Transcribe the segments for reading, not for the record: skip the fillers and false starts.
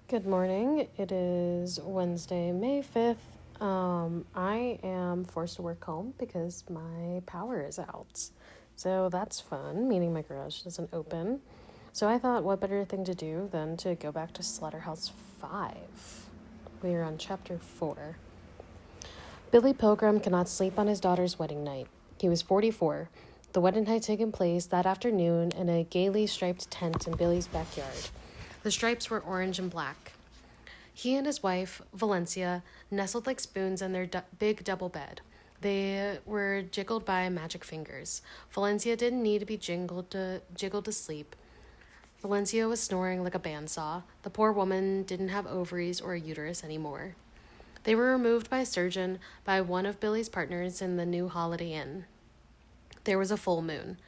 Good morning. It is Wednesday, May 5th. I am forced to work home because my power is out. So that's fun, meaning my garage doesn't open. So I thought, what better thing to do than to go back to Slaughterhouse 5. We are on chapter 4. Billy Pilgrim cannot sleep on his daughter's wedding night. He was 44. The wedding had taken place that afternoon in a gaily striped tent in Billy's backyard. The stripes were orange and black. He and his wife, Valencia, nestled like spoons in their big double bed. They were jiggled by magic fingers. Valencia didn't need to be jiggled to sleep. Valencia was snoring like a bandsaw. The poor woman didn't have ovaries or a uterus anymore. They were removed by a surgeon by one of Billy's partners in the new Holiday Inn. There was a full moon.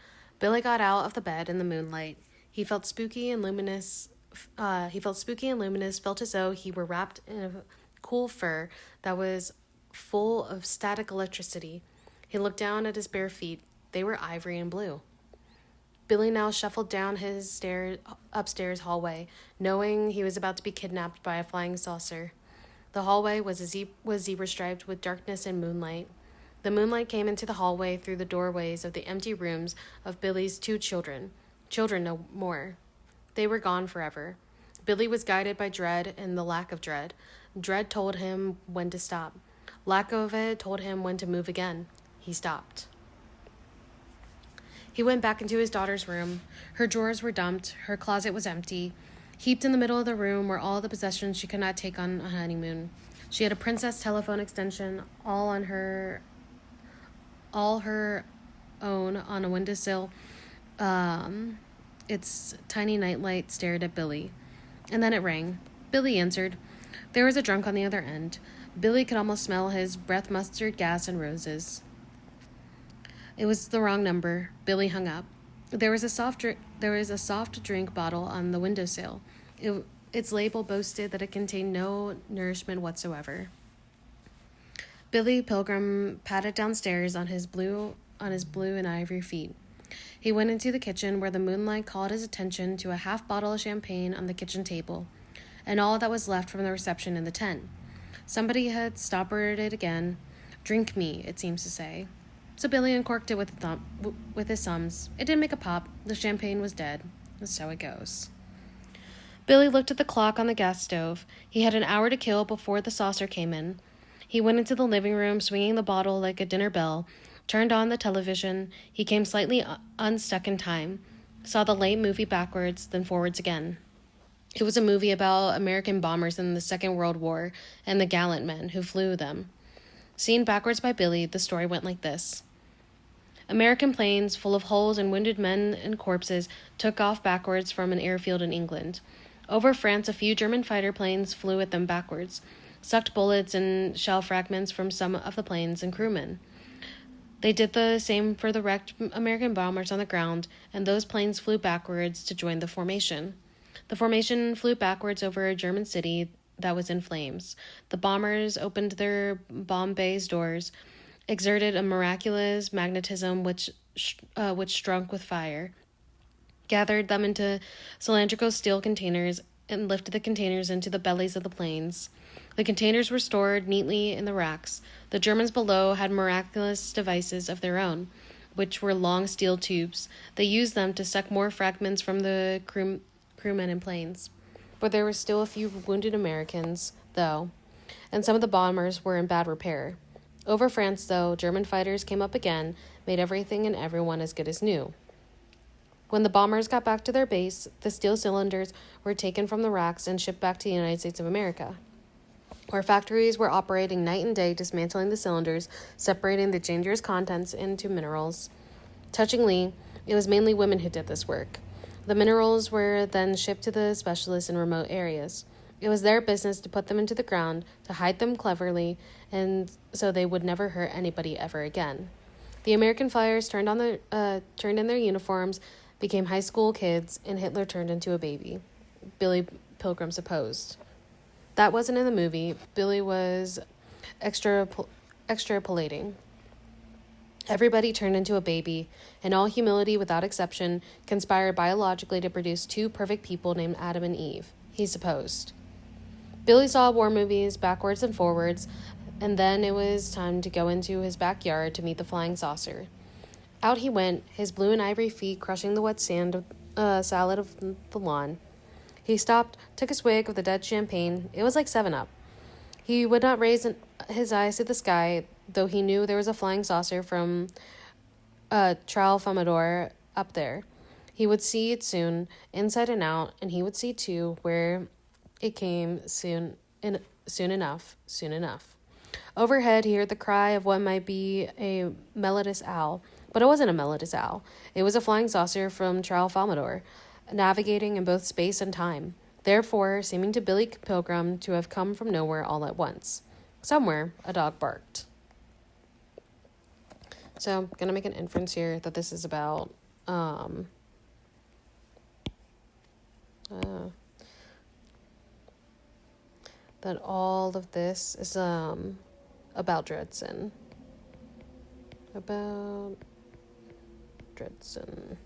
Billy got out of the bed in the moonlight. He felt spooky and luminous, felt as though he were wrapped in a cool fur that was full of static electricity. He looked down at his bare feet. They were ivory and blue. Billy now shuffled down his upstairs hallway, knowing he was about to be kidnapped by a flying saucer. The hallway was zebra-striped with darkness and moonlight. The moonlight came into the hallway through the doorways of the empty rooms of Billy's 2 children. Children no more. They were gone forever. Billy was guided by dread and the lack of dread. Dread told him when to stop. Lack of it told him when to move again. He stopped. He went back into his daughter's room. Her drawers were dumped. Her closet was empty. Heaped in the middle of the room were all the possessions she could not take on a honeymoon. She had a princess telephone extension, all her own, on a windowsill. Its tiny nightlight stared at Billy. And then it rang. Billy answered. There was a drunk on the other end. Billy could almost smell his breath, mustard gas, and roses. It was the wrong number. Billy hung up. There was a soft drink bottle on the windowsill. Its label boasted that it contained no nourishment whatsoever. Billy Pilgrim padded downstairs on his blue and ivory feet. He went into the kitchen where the moonlight called his attention to a half bottle of champagne on the kitchen table, and all that was left from the reception in the tent. Somebody had stoppered it again. Drink me, it seems to say. So Billy uncorked it with his thumbs. It didn't make a pop. The champagne was dead. And so it goes. Billy looked at the clock on the gas stove. He had an hour to kill before the saucer came in. He went into the living room, swinging the bottle like a dinner bell, turned on the television. He came slightly unstuck in time, saw the late movie backwards, then forwards again. It was a movie about American bombers in the Second World War and the gallant men who flew them. Seen backwards by Billy, the story went like this. American planes, full of holes and wounded men and corpses, took off backwards from an airfield in England. Over France, a few German fighter planes flew at them backwards, sucked bullets and shell fragments from some of the planes and crewmen. They did the same for the wrecked American bombers on the ground, and those planes flew backwards to join the formation. The formation flew backwards over a German city that was in flames. The bombers opened their bomb bay's doors, exerted a miraculous magnetism which shrunk with fire, gathered them into cylindrical steel containers, and lifted the containers into the bellies of the planes. The containers were stored neatly in the racks. The Germans below had miraculous devices of their own, which were long steel tubes. They used them to suck more fragments from the crewmen and planes. But there were still a few wounded Americans, though, and some of the bombers were in bad repair. Over France, though, German fighters came up again, made everything and everyone as good as new. When the bombers got back to their base, the steel cylinders were taken from the racks and shipped back to the United States of America, where factories were operating night and day, dismantling the cylinders, separating the dangerous contents into minerals. Touchingly, it was mainly women who did this work. The minerals were then shipped to the specialists in remote areas. It was their business to put them into the ground, to hide them cleverly, and so they would never hurt anybody ever again. The American flyers turned in their uniforms, became high school kids, and Hitler turned into a baby. Billy Pilgrim supposed. That wasn't in the movie. Billy was extrapolating. Everybody turned into a baby, and all humanity, without exception, conspired biologically to produce 2 perfect people named Adam and Eve, he supposed. Billy saw war movies backwards and forwards, and then it was time to go into his backyard to meet the flying saucer. Out he went, his blue and ivory feet crushing the wet salad of the lawn. He stopped, took a swig of the dead champagne. It was like 7-Up. He would not raise his eyes to the sky, though he knew there was a flying saucer from Tralfamadore up there. He would see it soon, inside and out, and he would see, too, where it came soon enough. Overhead, he heard the cry of what might be a melodious owl, but it wasn't a melodious owl. It was a flying saucer from Tralfamadore, navigating in both space and time, therefore seeming to Billy Pilgrim to have come from nowhere all at once. Somewhere, a dog barked. So I'm going to make an inference here that this is about that all of this is about Dredson. About Dredson.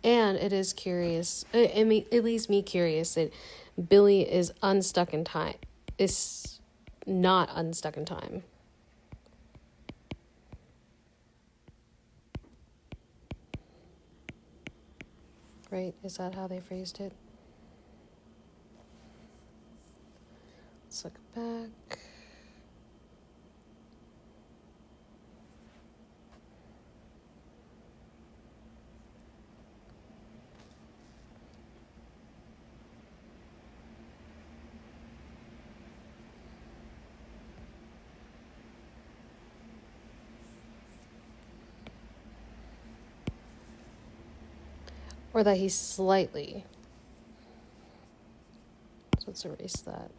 And it is curious, it leaves me curious that Billy is unstuck in time. Is not unstuck in time. Right? Is that how they phrased it? Let's look back. Or that he's slightly. So let's erase that.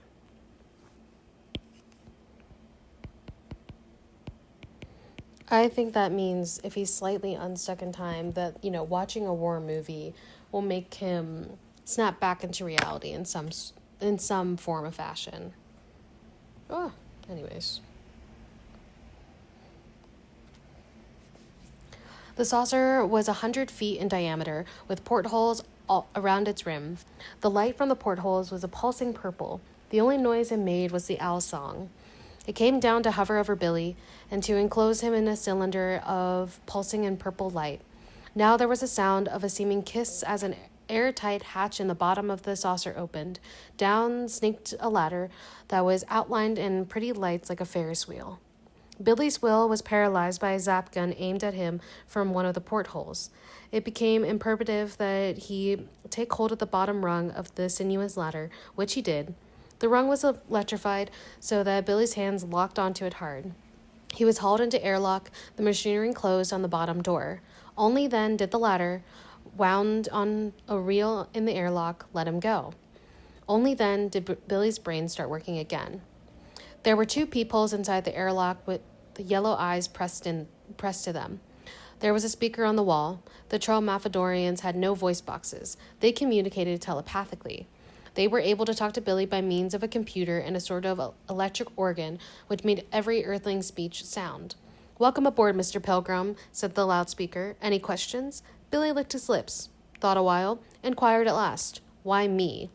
I think that means if he's slightly unstuck in time, that, watching a war movie will make him snap back into reality in some form of fashion. Oh, anyways. The saucer was 100 feet in diameter, with portholes all around its rim. The light from the portholes was a pulsing purple. The only noise it made was the owl's song. It came down to hover over Billy, and to enclose him in a cylinder of pulsing and purple light. Now there was a sound of a seeming kiss as an airtight hatch in the bottom of the saucer opened. Down sneaked a ladder that was outlined in pretty lights like a Ferris wheel. Billy's will was paralyzed by a zap gun aimed at him from one of the portholes. It became imperative that he take hold of the bottom rung of the sinuous ladder, which he did. The rung was electrified so that Billy's hands locked onto it hard. He was hauled into airlock, the machinery closed on the bottom door. Only then did the ladder, wound on a reel in the airlock, let him go. Only then did Billy's brain start working again. There were 2 peepholes inside the airlock with the yellow eyes pressed to them. There was a speaker on the wall. The Tralfamadorians had no voice boxes. They communicated telepathically. They were able to talk to Billy by means of a computer and a sort of electric organ which made every earthling speech sound. "Welcome aboard, Mr. Pilgrim," said the loudspeaker. "Any questions?" Billy licked his lips, thought a while, inquired at last, "Why me?"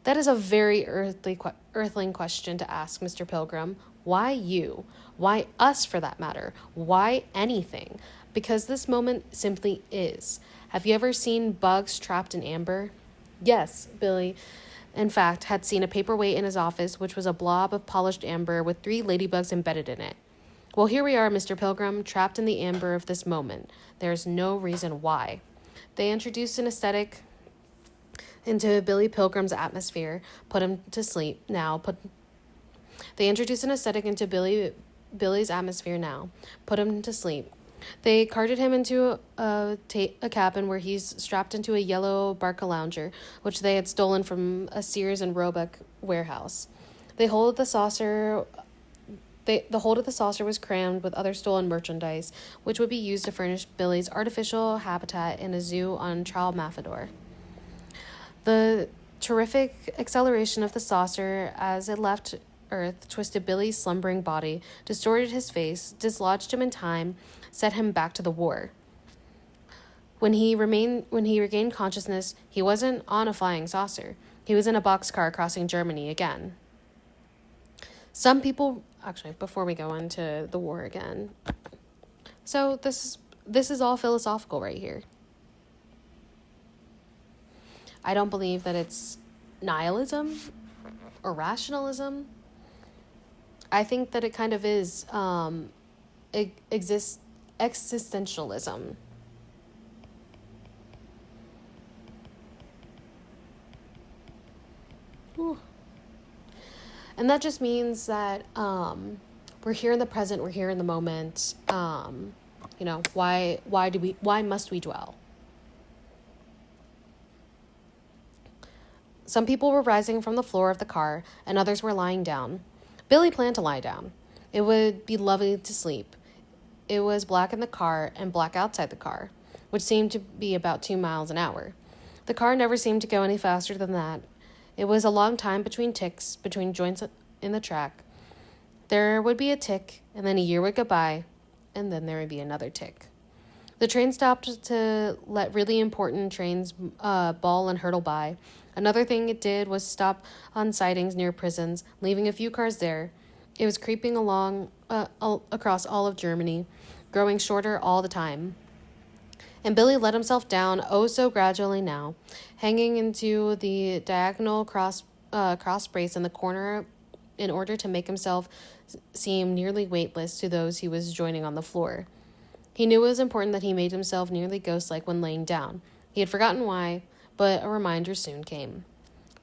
"That is a very earthling question to ask, Mr. Pilgrim. Why you? Why us, for that matter? Why anything? Because this moment simply is. Have you ever seen bugs trapped in amber?" Yes, Billy, in fact, had seen a paperweight in his office, which was a blob of polished amber with 3 ladybugs embedded in it. Well, here we are, Mr. Pilgrim, trapped in the amber of this moment. There is no reason why. They introduced an aesthetic into Billy Pilgrim's atmosphere, put him to sleep. They introduced an aesthetic into Billy's atmosphere now, put him to sleep. They carted him into a cabin where he's strapped into a yellow Barca lounger, which they had stolen from a Sears and Roebuck warehouse. The hold of the saucer was crammed with other stolen merchandise, which would be used to furnish Billy's artificial habitat in a zoo on Tralfamadore. The terrific acceleration of the saucer as it left Earth twisted Billy's slumbering body, distorted his face, dislodged him in time, set him back to the war. When he regained consciousness, he wasn't on a flying saucer. He was in a boxcar crossing Germany again. Some people, actually, before we go into the war again, so this is all philosophical right here. I don't believe that it's nihilism or rationalism. I think that it kind of is existentialism. Ooh. And that just means that we're here in the present, we're here in the moment. Why must we dwell? Some people were rising from the floor of the car, and others were lying down. Billy planned to lie down. It would be lovely to sleep. It was black in the car and black outside the car, which seemed to be about 2 miles an hour. The car never seemed to go any faster than that. It was a long time between ticks, between joints in the track. There would be a tick, and then a year would go by, and then there would be another tick. The train stopped to let really important trains bawl and hurtle by. Another thing it did was stop on sidings near prisons, leaving a few cars there. It was creeping along across all of Germany, growing shorter all the time. And Billy let himself down, oh so gradually now, hanging into the diagonal cross brace in the corner in order to make himself seem nearly weightless to those he was joining on the floor. He knew it was important that he made himself nearly ghost-like when laying down. He had forgotten why, but a reminder soon came.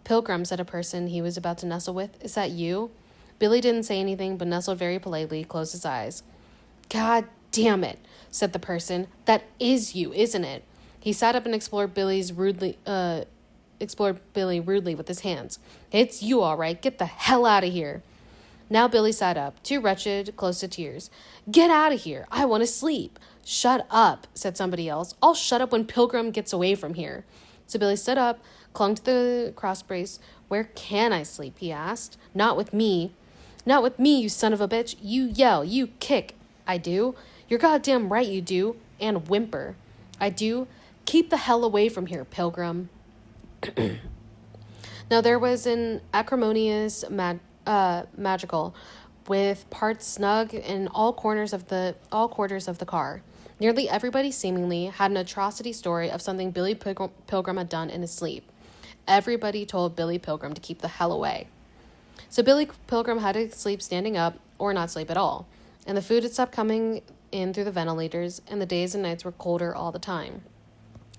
"Pilgrim," said a person he was about to nestle with. "Is that you?" Billy didn't say anything, but nestled very politely, closed his eyes. "God damn it," said the person. "That is you, isn't it?" He sat up and explored Billy rudely with his hands. "It's you, all right. Get the hell out of here." Now Billy sat up, too wretched, close to tears. "Get out of here. I want to sleep." "Shut up," said somebody else. "I'll shut up when Pilgrim gets away from here." So Billy stood up, clung to the cross brace. "Where can I sleep?" he asked. "Not with me." "Not with me, you son of a bitch. You yell, you kick." "I do." "You're goddamn right you do." "And whimper." "I do." "Keep the hell away from here, Pilgrim." Now there was an acrimonious magical, with parts snug in all quarters of the car. Nearly everybody seemingly had an atrocity story of something Billy Pilgrim had done in his sleep. Everybody told Billy Pilgrim to keep the hell away. So Billy Pilgrim had to sleep standing up or not sleep at all. And the food had stopped coming in through the ventilators, and the days and nights were colder all the time.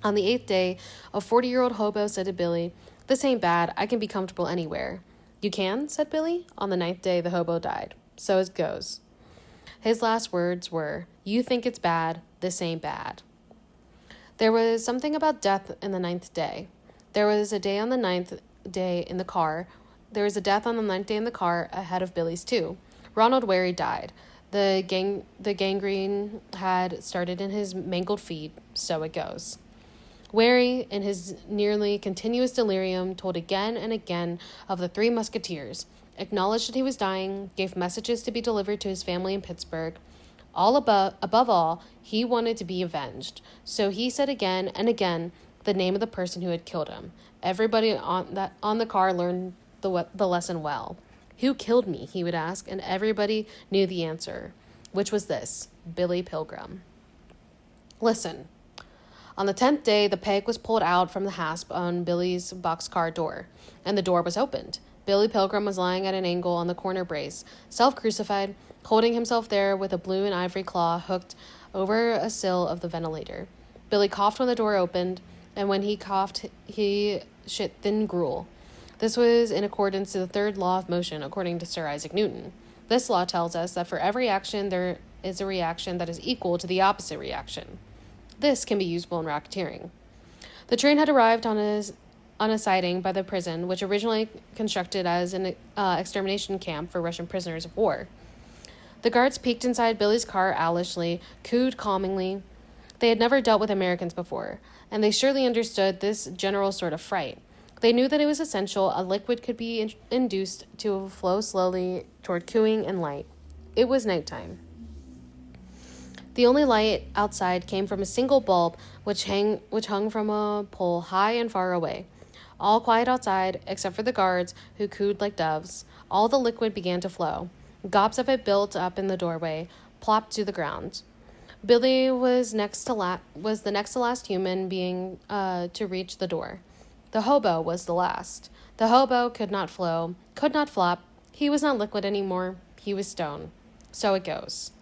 On the 8th day, a 40-year-old hobo said to Billy, "This ain't bad. I can be comfortable anywhere." "You can?" said Billy. On the 9th day, the hobo died. So it goes. His last words were, "You think it's bad. This ain't bad." There was something about death in the 9th day. There was a day on the 9th day in the car. There was a death on the 9th day in the car ahead of Billy's too. Ronald Wary died. The gangrene had started in his mangled feet. So it goes. Wary, in his nearly continuous delirium, told again and again of the Three Musketeers, acknowledged that he was dying, gave messages to be delivered to his family in Pittsburgh. Above all, he wanted to be avenged. So he said again and again the name of the person who had killed him. Everybody on the car learned the lesson well. "Who killed me?" he would ask, and everybody knew the answer, which was this: Billy Pilgrim. Listen. On the 10th day, the peg was pulled out from the hasp on Billy's boxcar door, and the door was opened. Billy Pilgrim was lying at an angle on the corner brace, self-crucified, holding himself there with a blue and ivory claw hooked over a sill of the ventilator. Billy coughed when the door opened, and when he coughed, he shit thin gruel. This was in accordance to the third law of motion, according to Sir Isaac Newton. This law tells us that for every action, there is a reaction that is equal to the opposite reaction. This can be useful in racketeering. The train had arrived on a siding by the prison, which originally constructed as an extermination camp for Russian prisoners of war. The guards peeked inside Billy's car owlishly, cooed calmingly. They had never dealt with Americans before, and they surely understood this general sort of fright. They knew that it was essential a liquid could be induced to flow slowly toward cooing and light. It was nighttime. The only light outside came from a single bulb which hung from a pole high and far away. All quiet outside, except for the guards, who cooed like doves. All the liquid began to flow. Gobs of it built up in the doorway, plopped to the ground. Billy was the next to last human being to reach the door. The hobo was the last. The hobo could not flow, could not flop. He was not liquid anymore. He was stone. So it goes.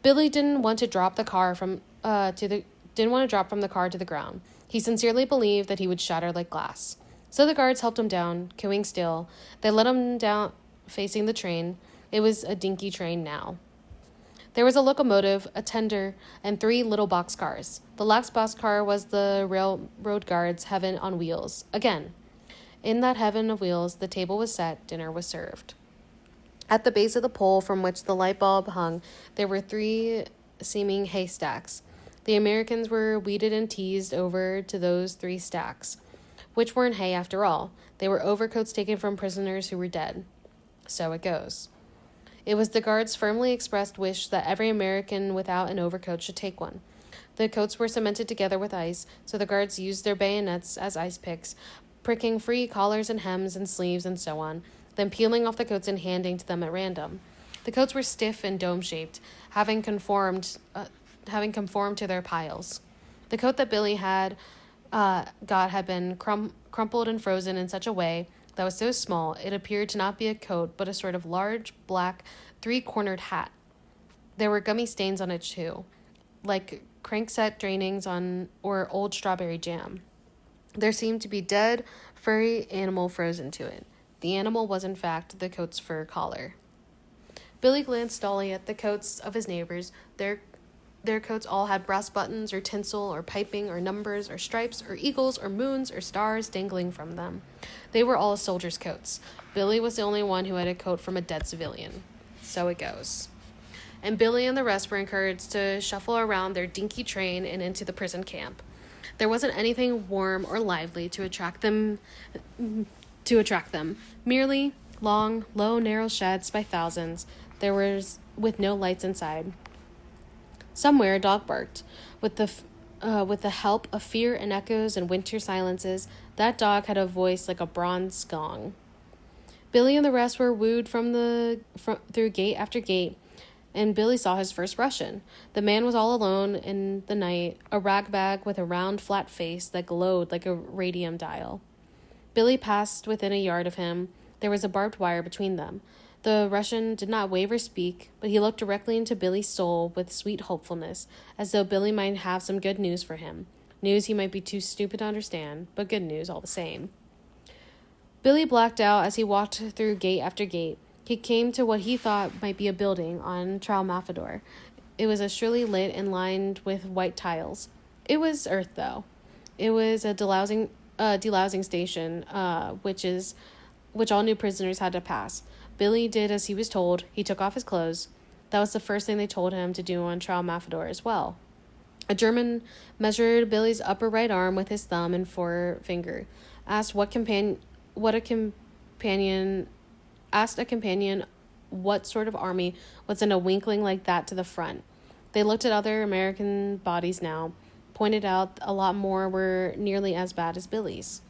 Billy didn't want to drop from the car to the ground. He sincerely believed that he would shatter like glass. So the guards helped him down, cooing still. They let him down, facing the train. It was a dinky train now. There was a locomotive, a tender, and 3 little boxcars. The last boxcar was the railroad guard's heaven on wheels. Again, in that heaven of wheels, the table was set, dinner was served. At the base of the pole from which the light bulb hung, there were 3 seeming haystacks. The Americans were weeded and teased over to those 3 stacks, which weren't hay after all. They were overcoats taken from prisoners who were dead. So it goes. It was the guards' firmly expressed wish that every American without an overcoat should take one. The coats were cemented together with ice, so the guards used their bayonets as ice picks, pricking free collars and hems and sleeves and so on, then peeling off the coats and handing to them at random. The coats were stiff and dome-shaped, having conformed to their piles. The coat that Billy had got had been crumpled and frozen in such a way that was so small it appeared to not be a coat but a sort of large, black, 3-cornered hat. There were gummy stains on it too, like crankset drainings or old strawberry jam. There seemed to be dead, furry animal frozen to it. The animal was in fact the coat's fur collar. Billy glanced dully at the coats of his neighbors. Their coats all had brass buttons or tinsel or piping or numbers or stripes or eagles or moons or stars dangling from them. They were all soldiers' coats. Billy was the only one who had a coat from a dead civilian. So it goes. And Billy and the rest were encouraged to shuffle around their dinky train and into the prison camp. There wasn't anything warm or lively to attract them. Merely long, low, narrow sheds by thousands. There was with no lights inside. Somewhere a dog barked. With the help of fear and echoes and winter silences, that dog had a voice like a bronze gong. Billy and the rest were wooed through gate after gate, and Billy saw his first Russian. The man was all alone in the night, a ragbag with a round, flat face that glowed like a radium dial. Billy passed within a yard of him. There was a barbed wire between them. The Russian did not wave or speak, but he looked directly into Billy's soul with sweet hopefulness, as though Billy might have some good news for him. News he might be too stupid to understand, but good news all the same. Billy blacked out as he walked through gate after gate. He came to what he thought might be a building on Tralmafador. It was shrilly lit and lined with white tiles. It was Earth, though. It was a delousing station, which all new prisoners had to pass. Billy did as he was told. He took off his clothes. That was the first thing they told him to do on Tralmafador as well. A German measured Billy's upper right arm with his thumb and forefinger, asked a companion what sort of army would send a weakling like that to the front. They looked at other American bodies now, pointed out a lot more were nearly as bad as Billy's.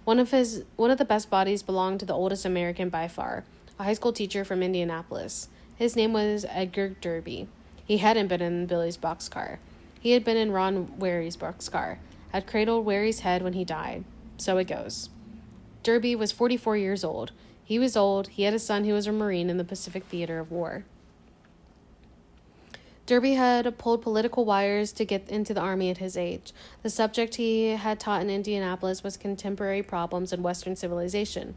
One of the best bodies belonged to the oldest American by far, a high school teacher from Indianapolis. His name was Edgar Derby. He hadn't been in Billy's boxcar. He had been in Ron Wary's boxcar, had cradled Wary's head when he died. So it goes. Derby was 44 years old. He was old. He had a son who was a Marine in the Pacific Theater of War. Derby had pulled political wires to get into the Army at his age. The subject he had taught in Indianapolis was contemporary problems in Western civilization.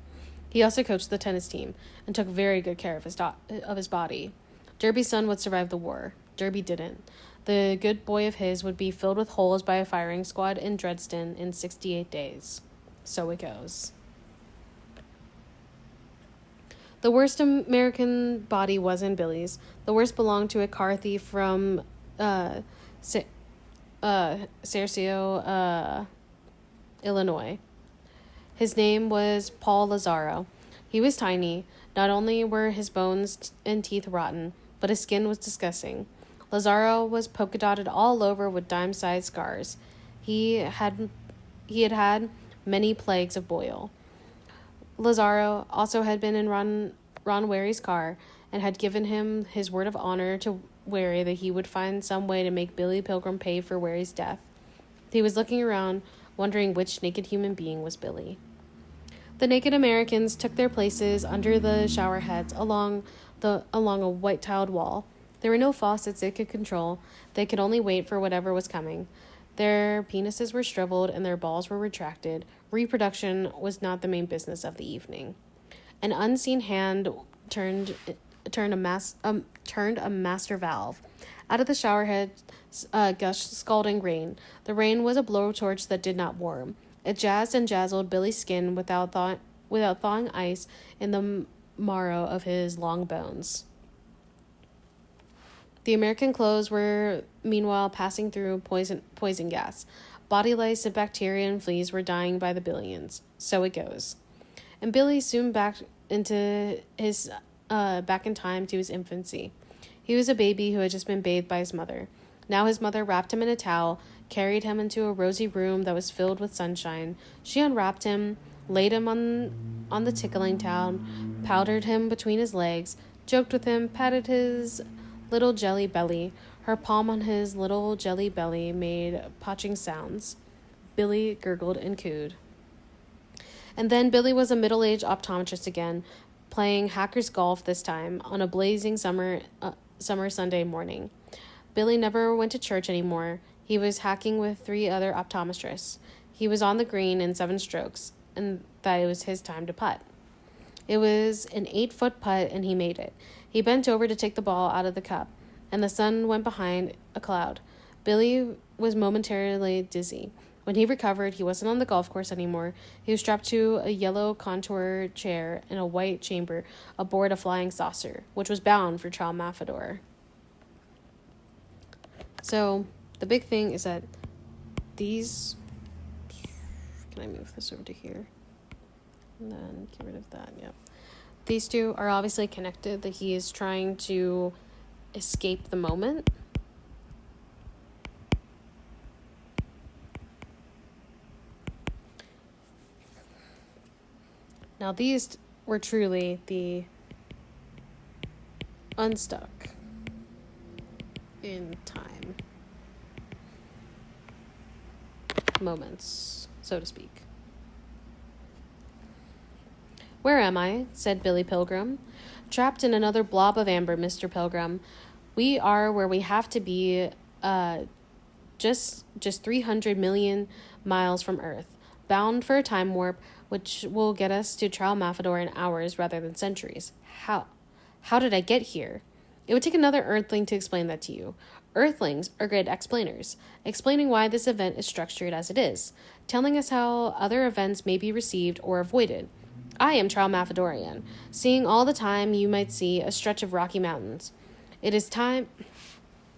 He also coached the tennis team and took very good care of his body. Derby's son would survive the war. Derby didn't. The good boy of his would be filled with holes by a firing squad in Dresden in 68 days. So it goes. The worst American body wasn't Billy's. The worst belonged to a car thief from Searcy, Illinois. His name was Paul Lazaro. He was tiny. Not only were his bones and teeth rotten, but his skin was disgusting. Lazaro was polka dotted all over with dime-sized scars. He had many plagues of boil. Lazaro also had been in Ron Wary's car and had given him his word of honor to Wary that he would find some way to make Billy Pilgrim pay for Wary's death. He was looking around, wondering which naked human being was Billy. The naked Americans took their places under the shower heads along a white-tiled wall. There were no faucets they could control. They could only wait for whatever was coming. Their penises were shriveled and their balls were retracted. Reproduction was not the main business of the evening. An unseen hand turned a master valve. Out of the shower head gushed scalding rain. The rain was a blowtorch that did not warm. It jazzed and jazzled Billy's skin without thawing ice in the marrow of his long bones. The American clothes were meanwhile passing through poison gas. Body lice and bacteria and fleas were dying by the billions. So it goes. And Billy soon back in time to his infancy. He was a baby who had just been bathed by his mother. Now his mother wrapped him in a towel, carried him into a rosy room that was filled with sunshine. She unwrapped him, laid him on the tickling towel, powdered him between his legs, joked with him, patted his little jelly belly. Her palm on his little jelly belly made potching sounds. Billy gurgled and cooed. And then Billy was a middle-aged optometrist again, playing hacker's golf this time on a blazing summer Sunday morning. Billy never went to church anymore. He was hacking with 3 other optometrists. He was on the green in 7 strokes, and that it was his time to putt. It was an 8-foot putt, and he made it. He bent over to take the ball out of the cup, and the sun went behind a cloud. Billy was momentarily dizzy. When he recovered, he wasn't on the golf course anymore. He was strapped to a yellow contour chair in a white chamber aboard a flying saucer, which was bound for Tralmaphador. So, the big thing is that these... Can I move this over to here? And then get rid of that, yep. These two are obviously connected, that he is trying to escape the moment. Now, these were truly the unstuck in time moments, so to speak. "Where am I?" said Billy Pilgrim. "Trapped in another blob of amber, Mr. Pilgrim. We are where we have to be, just 300 million miles from Earth, bound for a time warp, which will get us to Tralmaphador in hours rather than centuries. How did I get here? It would take another Earthling to explain that to you. Earthlings are good explainers, explaining why this event is structured as it is, telling us how other events may be received or avoided. I am Tralmaphadorian, seeing all the time you might see a stretch of Rocky Mountains. It is time...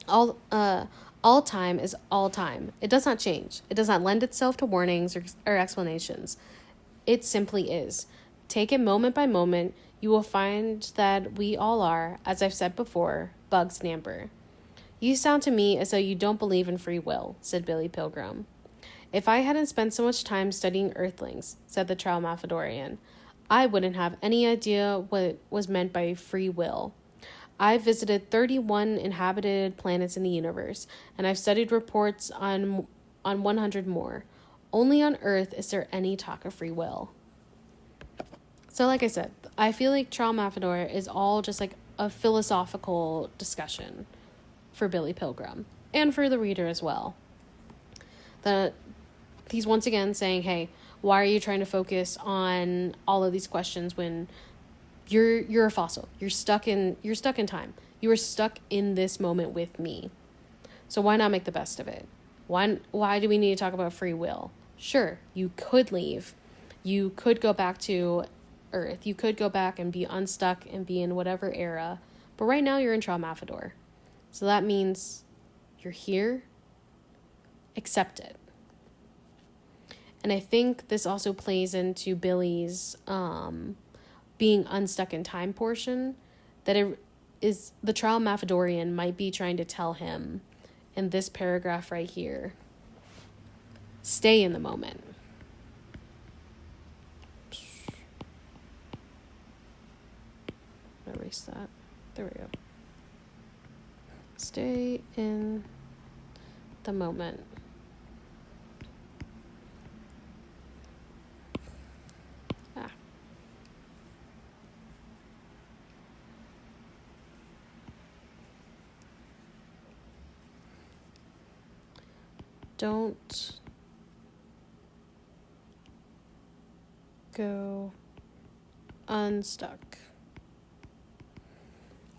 All time is all time. It does not change. It does not lend itself to warnings or explanations. It simply is. Take it moment by moment. You will find that we all are, as I've said before, bugs in amber." "You sound to me as though you don't believe in free will," said Billy Pilgrim. "If I hadn't spent so much time studying Earthlings," said the Tralmaphadorian, "I wouldn't have any idea what was meant by free will. I've visited 31 inhabited planets in the universe, and I've studied reports on 100 more. Only on Earth is there any talk of free will." So like I said, I feel like Tralmaphador is all just like a philosophical discussion for Billy Pilgrim, and for the reader as well. That he's once again saying, hey, why are you trying to focus on all of these questions when you're a fossil? You're stuck in time. You are stuck in this moment with me. So why not make the best of it? Why do we need to talk about free will? Sure, you could leave. You could go back to Earth. You could go back and be unstuck and be in whatever era. But right now you're in Tralmaphador. So that means you're here. Accept it. And I think this also plays into Billy's being unstuck in time portion. That the Trial Mafadorian might be trying to tell him in this paragraph right here. Stay in the moment. Erase that. There we go. Stay in the moment. Don't go unstuck.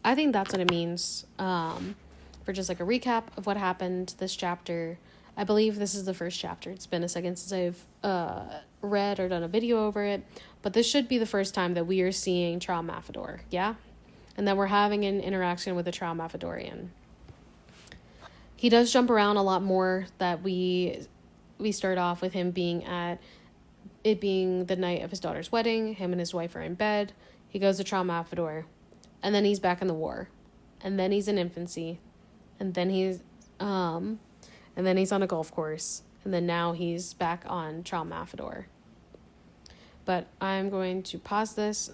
I think that's what it means. For just like a recap of what happened this chapter. I believe this is the first chapter. It's been a second since I've read or done a video over it. But this should be the first time that we are seeing Trial Mafador, yeah? And that we're having an interaction with the Trial Mafadorian. He does jump around a lot more. That we start off with him being at it being the night of his daughter's wedding. Him and his wife are in bed. He goes to Trial Mafador. And then he's back in the war. And then he's in infancy. And then he's on a golf course. And then now he's back on Trial Mafador. But I'm going to pause this,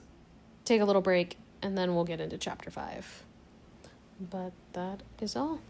take a little break, and then we'll get into chapter 5. But that is all.